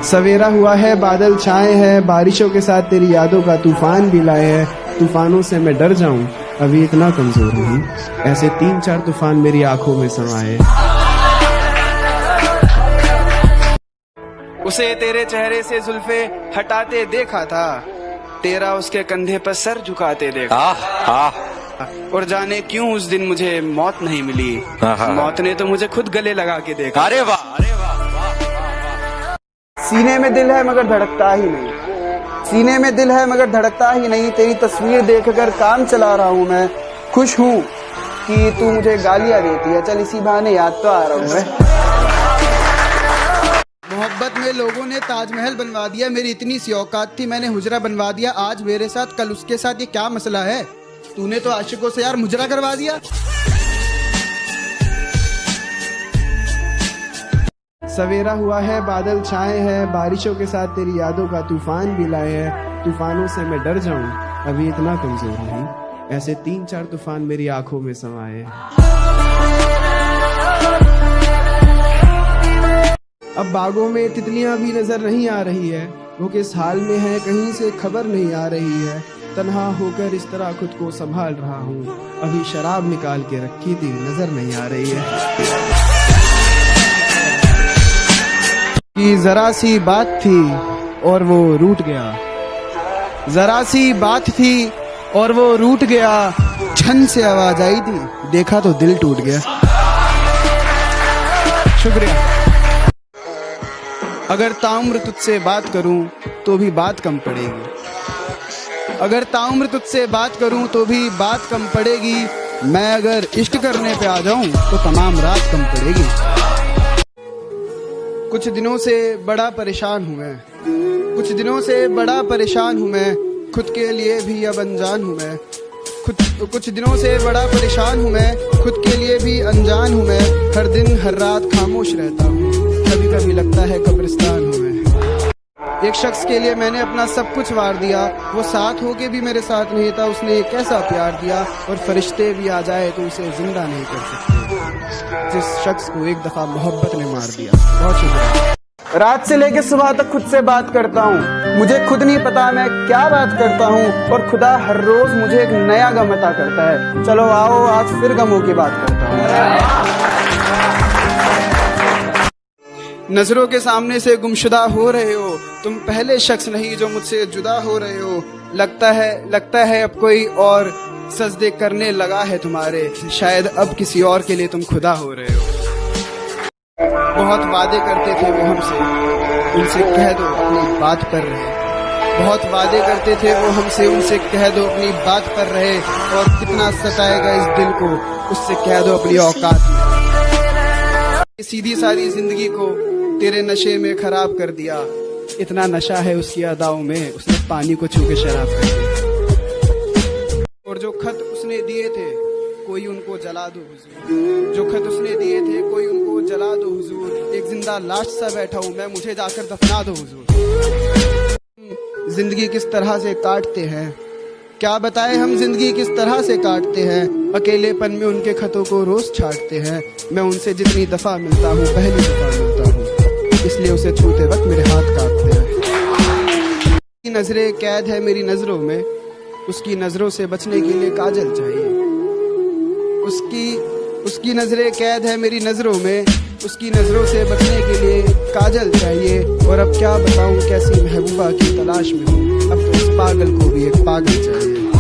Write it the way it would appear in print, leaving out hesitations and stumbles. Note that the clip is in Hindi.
सवेरा हुआ है, बादल छाए हैं, बारिशों के साथ तेरी यादों का तूफान भी लाए हैं। तूफानों से मैं डर जाऊं, अभी इतना कमजोर नहीं। ऐसे 3-4 तूफान मेरी आंखों में समाए। उसे तेरे चेहरे से जुल्फे हटाते देखा था, तेरा उसके कंधे पर सर झुकाते देखा। और जाने क्यों उस दिन मुझे मौत नहीं मिली, मौत ने तो मुझे खुद गले लगा के देखा। अरे वाह, अरे वाह। सीने में दिल है मगर धड़कता ही नहीं, सीने में दिल है मगर धड़कता ही नहीं। तेरी तस्वीर देखकर काम चला रहा हूँ मैं। खुश हूँ कि तू मुझे गालियाँ देती है, चल इसी बहाने याद तो आ रहा हूँ मैं। मोहब्बत में लोगों ने ताजमहल बनवा दिया, मेरी इतनी सी औकात थी मैंने हुजरा बनवा दिया। आज मेरे साथ कल उसके साथ, ये क्या मसला है? तूने तो आशिकों से यार मुजरा करवा दिया। सवेरा हुआ है, बादल छाए हैं, बारिशों के साथ तेरी यादों का तूफान भी लाए हैं। तूफानों से मैं डर जाऊं, अभी इतना कमजोर नहीं। ऐसे 3-4 तूफान मेरी आंखों में समाए। अब बागों में तितलियां भी नजर नहीं आ रही है, वो किस हाल में है कहीं से खबर नहीं आ रही है। तन्हा होकर इस तरह खुद को संभाल रहा हूँ, अभी शराब निकाल के रखी थी नजर नहीं आ रही है। कि जरा सी बात थी और वो रूठ गया, जरा सी बात थी और वो रूठ गया। छन से आवाज आई थी, देखा तो दिल टूट गया। शुक्रिया। अगर ताउम्र तुझसे बात करूं तो भी बात कम पड़ेगी, अगर ताउम्र तुझसे बात करूं तो भी बात कम पड़ेगी। मैं अगर इश्क करने पे आ जाऊं तो तमाम रात कम पड़ेगी। कुछ दिनों से बड़ा परेशान हूँ मैं, कुछ दिनों से बड़ा परेशान हूँ मैं। खुद के लिए भी अब अनजान हूँ मैं, कुछ दिनों से बड़ा परेशान हूँ मैं। खुद के लिए भी अनजान हूँ मैं। हर दिन हर रात खामोश रहता हूँ, कभी कभी लगता है कब्रिस्तान हूँ मैं। एक शख्स के लिए मैंने अपना सब कुछ वार दिया, वो साथ होके भी मेरे साथ नहीं था। उसने एक कैसा प्यार दिया, और फरिश्ते भी आ जाए तो उसे जिंदा नहीं कर सकते जिस शख्स को एक दफा मोहब्बत ने मार दिया। बहुत शुक्रिया। रात से लेकर सुबह तक खुद से बात करता हूँ, मुझे खुद नहीं पता मैं क्या बात करता हूँ। और खुदा हर रोज मुझे एक नया गम अता करता है। चलो आओ आज फिर गमों की बात करता हूँ। नजरों के सामने से गुमशुदा हो रहे हो, तुम पहले शख्स नहीं जो मुझसे जुदा हो रहे हो। लगता है अब कोई और सजदे करने लगा है तुम्हारे, शायद अब किसी और के लिए तुम खुदा हो रहे हो। बहुत वादे करते थे वो हमसे, उनसे कह दो अपनी बात पर रहे। बहुत वादे करते थे वो हमसे, उनसे कह दो अपनी बात पर रहे। और कितना सताएगा इस दिल को, उससे कह दो अपनी औकात में। सीधी सारी जिंदगी को तेरे नशे में खराब कर दिया। इतना नशा है उसकी अदाओं में, उसने पानी को छू के शराब कर दिया। और जो खत उसने दिए थे कोई उनको जला दो हुजूर, जो खत उसने दिए थे कोई उनको जला दो हुजूर। एक जिंदा लाश सा बैठा हूँ मैं, मुझे जाकर दफना दो हुजूर। जिंदगी किस तरह से काटते हैं, क्या बताएं हम जिंदगी किस तरह से काटते हैं। अकेलेपन में उनके खतों को रोज छाटते हैं। मैं उनसे जितनी दफा मिलता हूँ पहली दफा मिलता हूँ, इसलिए उसे छूते वक्त मेरे हाथ कांपते हैं। नजरें कैद है मेरी नजरों में, उसकी नजरों से बचने के लिए काजल चाहिए। उसकी नजरें कैद है मेरी नजरों में, उसकी नजरों से बचने के लिए काजल चाहिए। और अब क्या बताऊं कैसी महबूबा की तलाश में हूँ, अब तो इस पागल को भी एक पागल चाहिए।